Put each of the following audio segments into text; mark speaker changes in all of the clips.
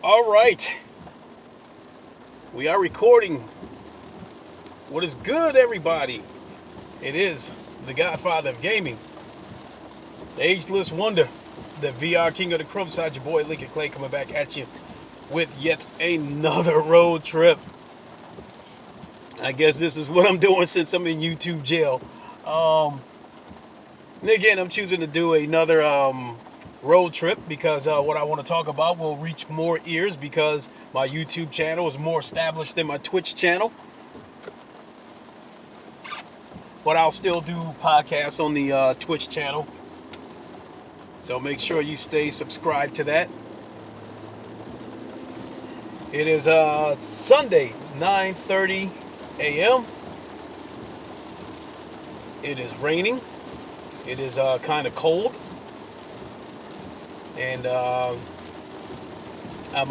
Speaker 1: All right, we are recording. What is good, everybody? It is the Godfather of Gaming, the ageless wonder, the VR King of the Chrome side, your boy Lincoln Clay, coming back at you with yet another road trip. I guess this is what I'm doing since I'm in YouTube jail. And again, I'm choosing to do another road trip because what I want to talk about will reach more ears because my YouTube channel is more established than my Twitch channel. But I'll still do podcasts on the Twitch channel. So make sure you stay subscribed to that. It is Sunday, 9:30 a.m. It is raining. It is kind of cold. And I'm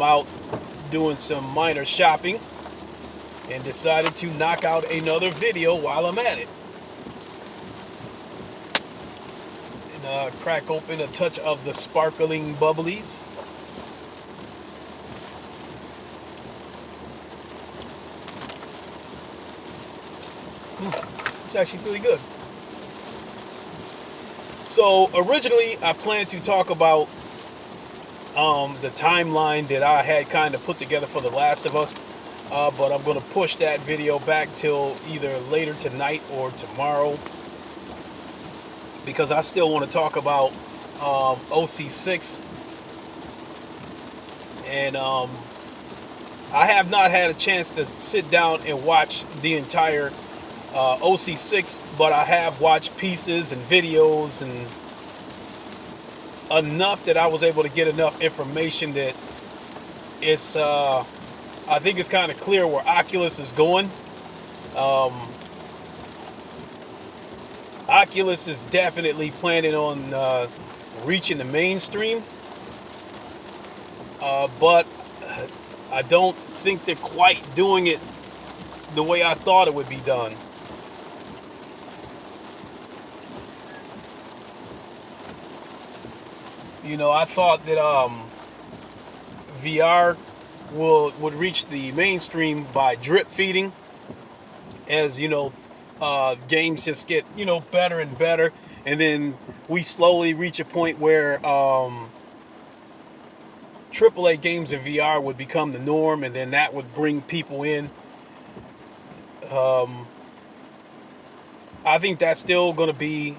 Speaker 1: out doing some minor shopping and decided to knock out another video while I'm at it. And crack open a touch of the sparkling bubblies. It's actually really good. So originally I planned to talk about the timeline that I had kind of put together for The Last of Us, but I'm going to push that video back till either later tonight or tomorrow because I still want to talk about OC6, and I have not had a chance to sit down and watch the entire OC6, but I have watched pieces and videos and enough that I was able to get enough information that it's I think it's kind of clear where Oculus is going. Oculus is definitely planning on reaching the mainstream, but I don't think they're quite doing it the way I thought it would be done. You know, I thought that VR would reach the mainstream by drip feeding, as you know, games just get better and better, and then we slowly reach a point where AAA games in VR would become the norm, and then that would bring people in. I think that's still going to be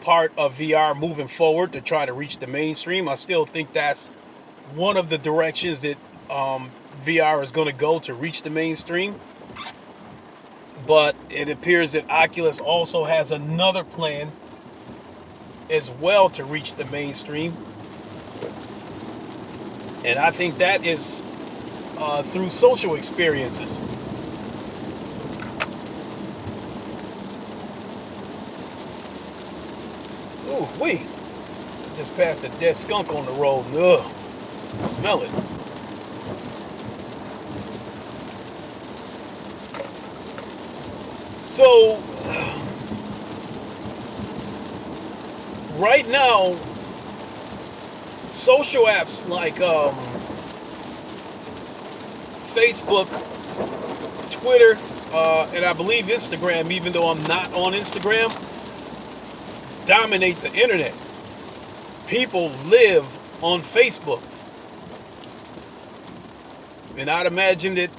Speaker 1: part of VR moving forward to try to reach the mainstream. I still think that's one of the directions that VR is going to go to reach the mainstream. But it appears that Oculus also has another plan as well to reach the mainstream. And I think that is through social experiences. Ooh, just passed a dead skunk on the road. Ugh, smell it. So, right now, social apps like Facebook, Twitter, and I believe Instagram, even though I'm not on Instagram, dominate the internet. People live on Facebook. And I'd imagine that,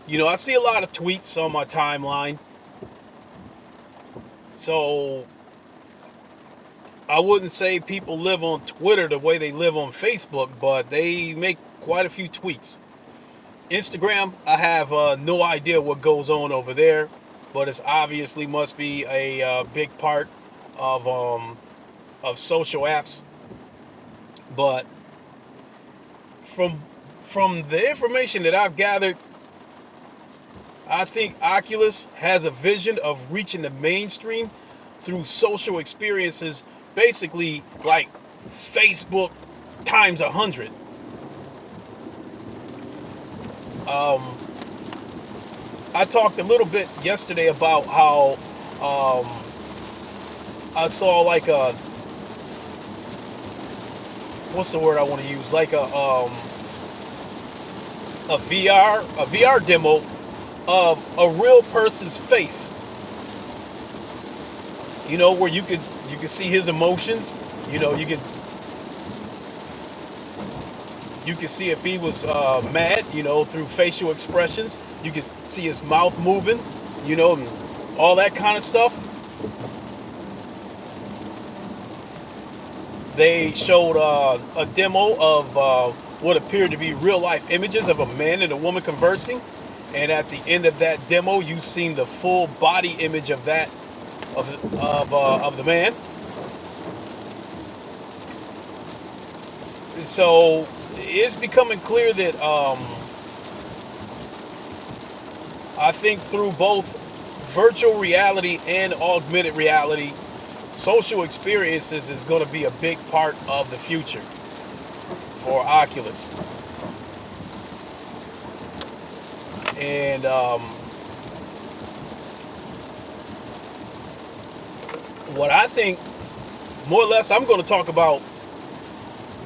Speaker 1: I see a lot of tweets on my timeline. So I wouldn't say people live on Twitter the way they live on Facebook, but they make quite a few tweets. Instagram, I have no idea what goes on over there, but it's obviously must be a big part of social apps. But from the information that I've gathered, I think Oculus has a vision of reaching the mainstream through social experiences, basically like Facebook times 100. I talked a little bit yesterday about how I saw like what's the word I want to use? Like a VR demo of a real person's face. You know, where you could see his emotions. You know, you could see if he was mad. You know, through facial expressions. You could see his mouth moving. You know, and all that kind of stuff. They showed a demo of what appeared to be real life images of a man and a woman conversing, and at the end of that demo, you've seen the full body image of that of the man. And so it's becoming clear that I think through both virtual reality and augmented reality, social experiences is going to be a big part of the future for Oculus. And what I think, more or less, I'm going to talk about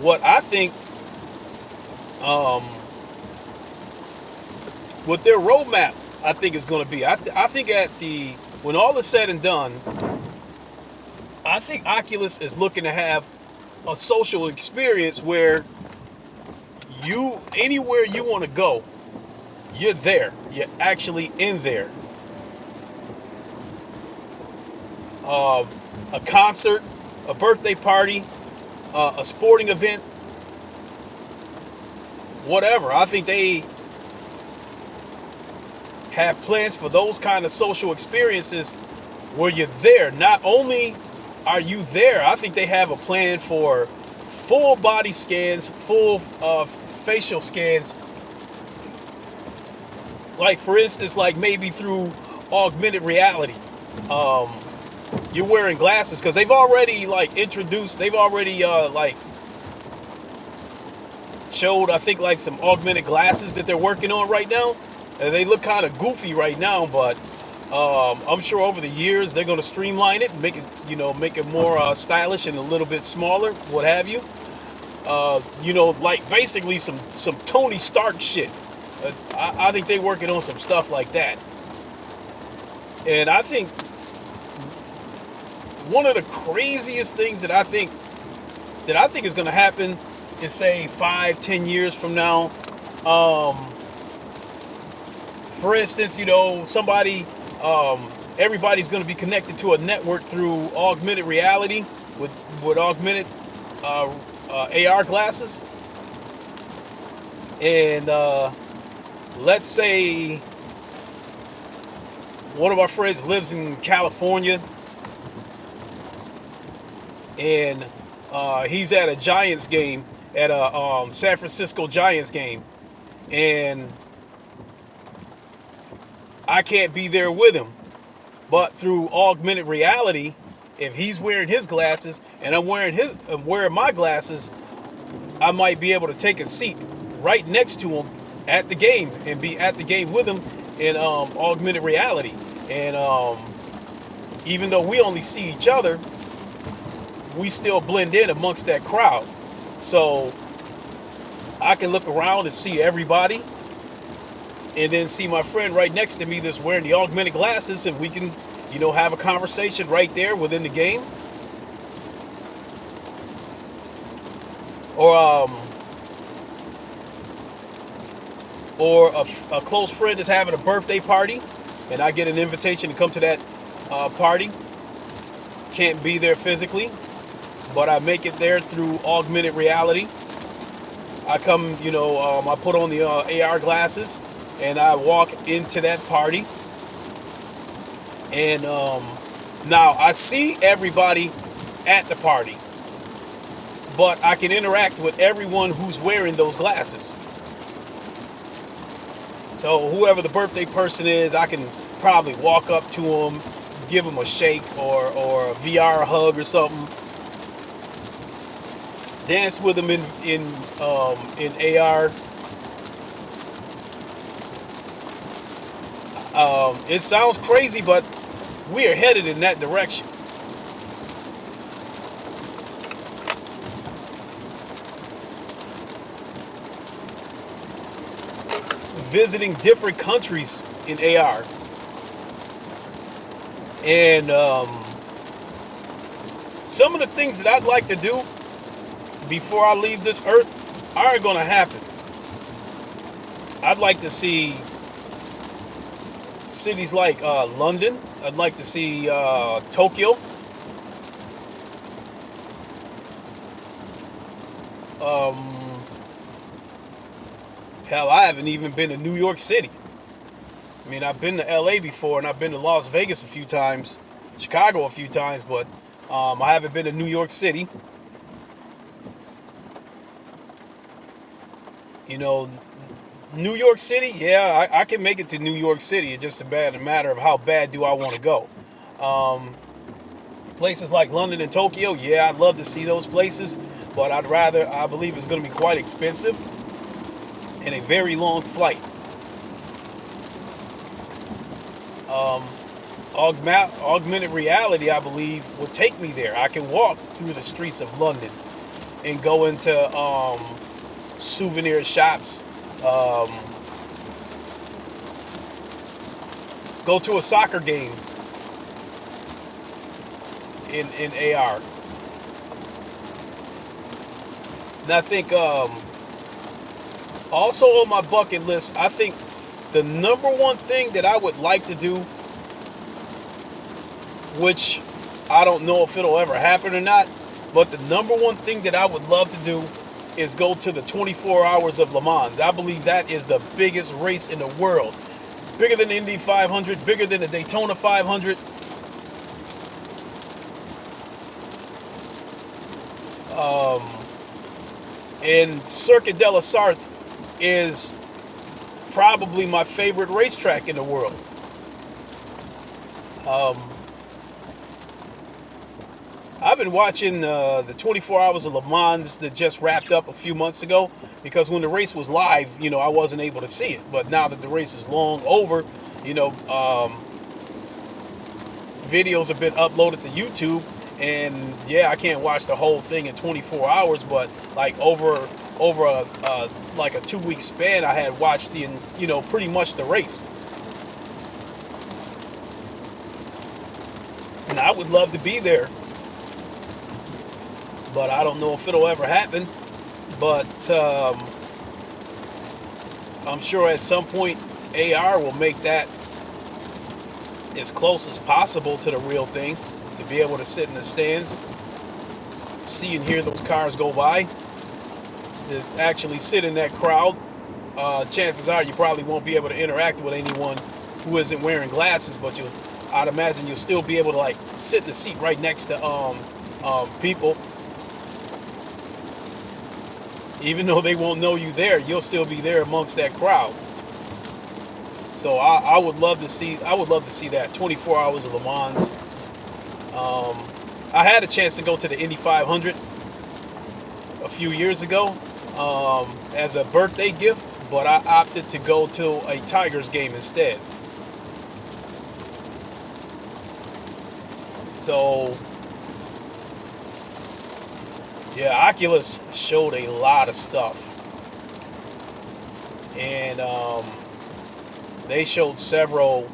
Speaker 1: what I think, what their roadmap I think is going to be. I think when all is said and done, I think Oculus is looking to have a social experience where anywhere you want to go, you're there. You're actually in there. A concert, a birthday party, a sporting event, whatever. I think they have plans for those kind of social experiences where you're there. Not only are you there, I think they have a plan for full body scans, full facial scans. Like, for instance, like maybe through augmented reality. You're wearing glasses because they've already showed, I think, like some augmented glasses that they're working on right now. And they look kind of goofy right now, but I'm sure over the years they're going to streamline it, make it more stylish and a little bit smaller, what have you. Like basically some Tony Stark shit. I think they're working on some stuff like that. And I think one of the craziest things that I think is going to happen in, say, 5-10 years from now. For instance, everybody's going to be connected to a network through augmented reality with augmented AR glasses. And let's say one of our friends lives in California, and he's at a Giants game, at a San Francisco Giants game, and I can't be there with him. But through augmented reality, if he's wearing his glasses and I'm wearing my glasses, I might be able to take a seat right next to him at the game and be at the game with him in augmented reality. And even though we only see each other, we still blend in amongst that crowd. So I can look around and see everybody, and then see my friend right next to me that's wearing the augmented glasses, and we can, have a conversation right there within the game. Or a close friend is having a birthday party, and I get an invitation to come to that party. Can't be there physically, but I make it there through augmented reality. I come, I put on the AR glasses, and I walk into that party. And now I see everybody at the party, but I can interact with everyone who's wearing those glasses. So whoever the birthday person is, I can probably walk up to them, give them a shake or a VR hug or something. Dance with them in AR. It sounds crazy, but we are headed in that direction. visiting different countries in AR. And some of the things that I'd like to do before I leave this earth aren't going to happen. I'd like to see cities like London. I'd like to see Tokyo. Hell, I haven't even been to New York City. I mean, I've been to LA before, and I've been to Las Vegas a few times, Chicago a few times, but I haven't been to New York City. You know, New York City, yeah, I can make it to New York City. It's just a matter of how bad do I want to go. Places like London and Tokyo, yeah, I'd love to see those places, but I believe it's going to be quite expensive and a very long flight. Augmented reality, I believe, will take me there. I can walk through the streets of London and go into souvenir shops, go to a soccer game in AR. And I think also on my bucket list, I think the number one thing that I would like to do, which I don't know if it'll ever happen or not, but the number one thing that I would love to do is go to the 24 Hours of Le Mans. I believe that is the biggest race in the world. Bigger than the Indy 500, bigger than the Daytona 500. And Circuit de la Sarthe is probably my favorite racetrack in the world. I've been watching the 24 Hours of Le Mans that just wrapped up a few months ago, because when the race was live, I wasn't able to see it. But now that the race is long over, videos have been uploaded to YouTube, and yeah, I can't watch the whole thing in 24 hours, but like over like a 2-week span, I had watched pretty much the race. And I would love to be there, but I don't know if it'll ever happen. But I'm sure at some point AR will make that as close as possible to the real thing, to be able to sit in the stands, see and hear those cars go by, to actually sit in that crowd. Chances are you probably won't be able to interact with anyone who isn't wearing glasses, but I'd imagine you'll still be able to like sit in the seat right next to people. Even though they won't know you there, you'll still be there amongst that crowd. So I would love to see that 24 Hours of Le Mans. I had a chance to go to the Indy 500 a few years ago as a birthday gift, but I opted to go to a Tigers game instead. So yeah, Oculus showed a lot of stuff, and they showed several,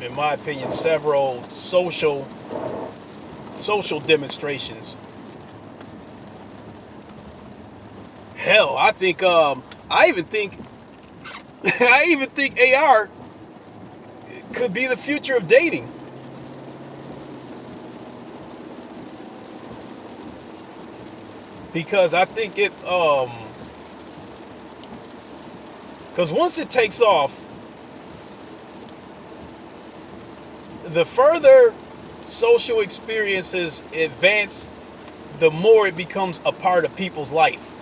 Speaker 1: in my opinion, several social demonstrations. Hell, I think I even think AR could be the future of dating. Because I think because once it takes off, the further social experiences advance, the more it becomes a part of people's life.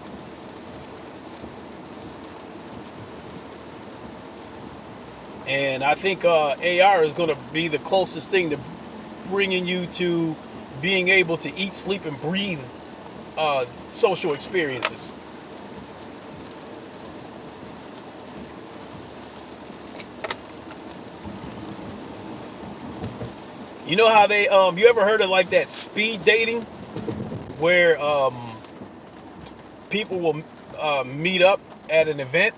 Speaker 1: And I think AR is going to be the closest thing to bringing you to being able to eat, sleep, and breathe social experiences. You know how they you ever heard of like that speed dating, where people will meet up at an event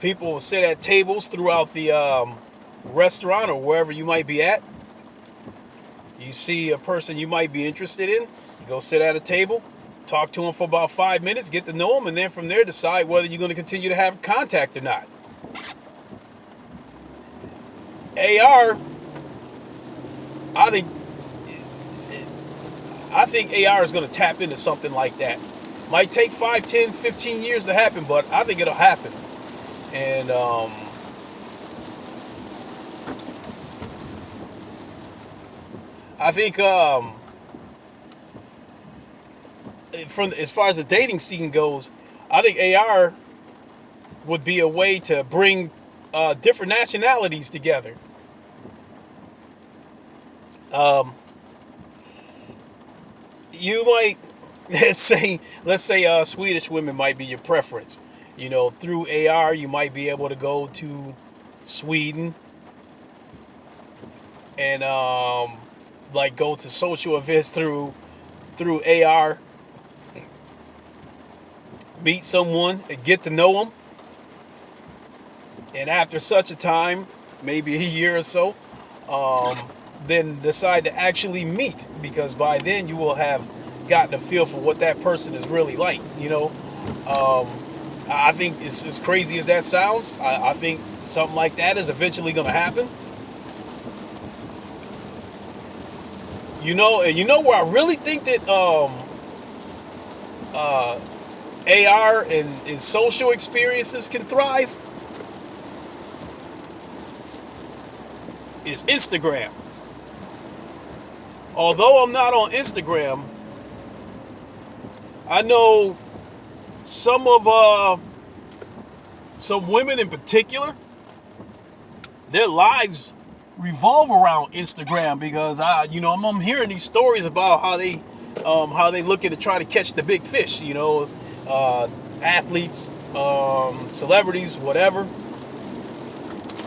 Speaker 1: People will sit at tables throughout the restaurant or wherever you might be at. You see a person you might be interested in, you go sit at a table, talk to them for about 5 minutes, get to know them, and then from there decide whether you're going to continue to have contact or not. AR, I think AR is going to tap into something like that. Might take 5, 10, 15 years to happen, but I think it'll happen. And I think from as far as the dating scene goes, I think AR would be a way to bring different nationalities together. You might let's say Swedish women might be your preference. You know, through AR you might be able to go to Sweden and like go to social events through AR, meet someone and get to know them, and after such a time, maybe a year or so, then decide to actually meet, because by then you will have gotten a feel for what that person is really like. You know, I think it's as crazy as that sounds. I think something like that is eventually going to happen. You know, and you know where I really think that AR and social experiences can thrive is Instagram. Although I'm not on Instagram, I know some women in particular, their lives revolve around Instagram, because I'm hearing these stories about how they looking to try to catch the big fish. You know, athletes, celebrities, whatever.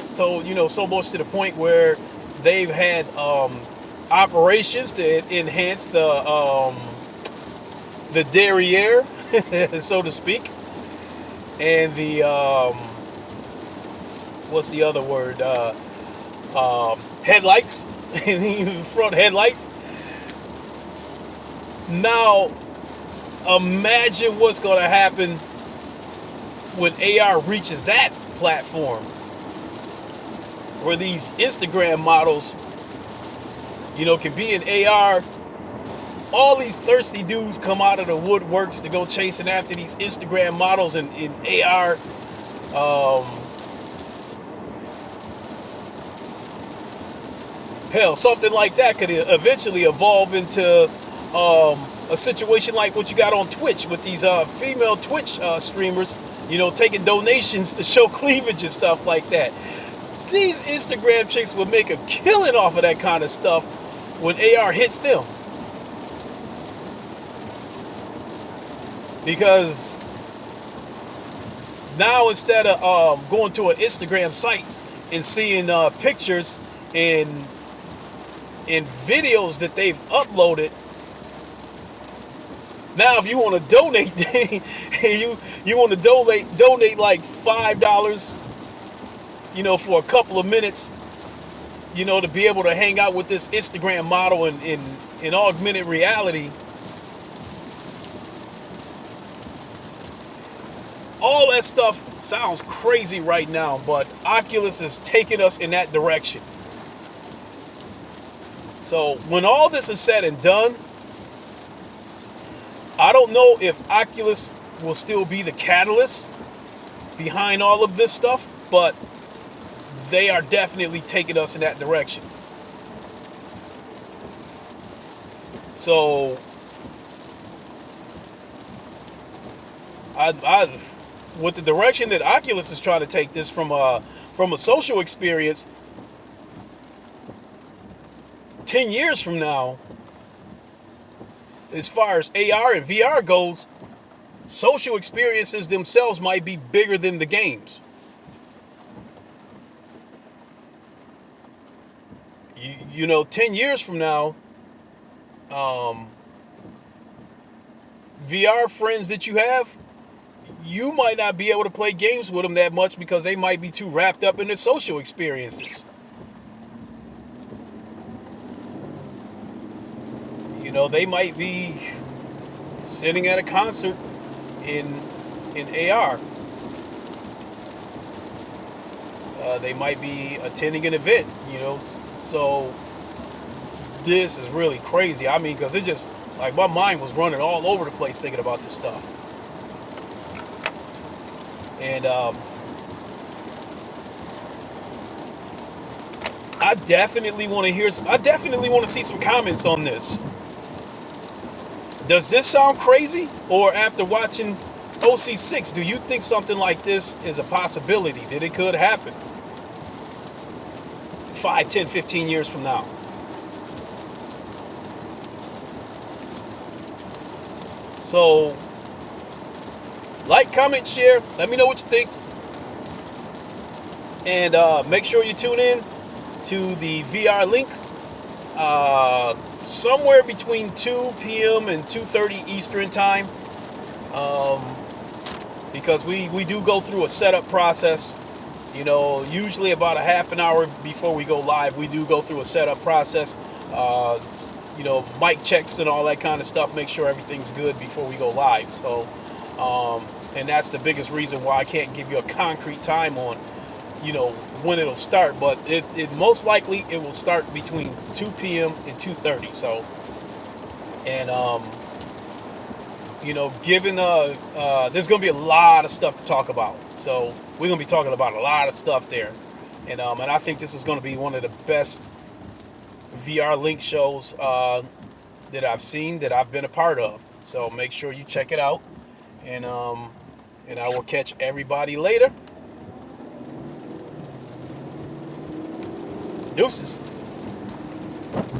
Speaker 1: So so much to the point where they've had operations to enhance the derriere, so to speak, and the what's the other word? Headlights, front headlights. Now, imagine what's going to happen when AR reaches that platform, where these Instagram models, can be in AR. All these thirsty dudes come out of the woodworks to go chasing after these Instagram models in AR. Hell, something like that could eventually evolve into a situation like what you got on Twitch with these female Twitch streamers, taking donations to show cleavage and stuff like that. These Instagram chicks would make a killing off of that kind of stuff when AR hits them. Because now, instead of going to an Instagram site and seeing pictures and videos that they've uploaded, now if you want to donate, you want to donate like $5, for a couple of minutes, to be able to hang out with this Instagram model in augmented reality. All that stuff sounds crazy right now, but Oculus is taking us in that direction. So when all this is said and done, I don't know if Oculus will still be the catalyst behind all of this stuff, but they are definitely taking us in that direction. So with the direction that Oculus is trying to take this from a social experience, 10 years from now, as far as AR and VR goes, social experiences themselves might be bigger than the games. 10 years from now, VR friends that you have you might not be able to play games with them that much because they might be too wrapped up in their social experiences. You know, they might be sitting at a concert in AR. They might be attending an event, you know. So this is really crazy. I mean, because it just, like, my mind was running all over the place thinking about this stuff. And I definitely want to see some comments on this. Does this sound crazy? Or after watching OC6, do you think something like this is a possibility, that it could happen 5, 10, 15 years from now? So, like, comment, share. Let me know what you think. And make sure you tune in to the VR link somewhere between 2 p.m. and 2:30 Eastern time. Because we do go through a setup process. You know, usually about a half an hour before we go live, we do go through a setup process. You know, mic checks and all that kind of stuff. Make sure everything's good before we go live. So, and that's the biggest reason why I can't give you a concrete time on, you know, when it'll start. But it most likely it will start between 2 p.m. and 2:30. So, and you know, given there's gonna be a lot of stuff to talk about. So we're gonna be talking about a lot of stuff there, and I think this is gonna be one of the best VR link shows that I've seen, that I've been a part of. So make sure you check it out, and I will catch everybody later. Deuces.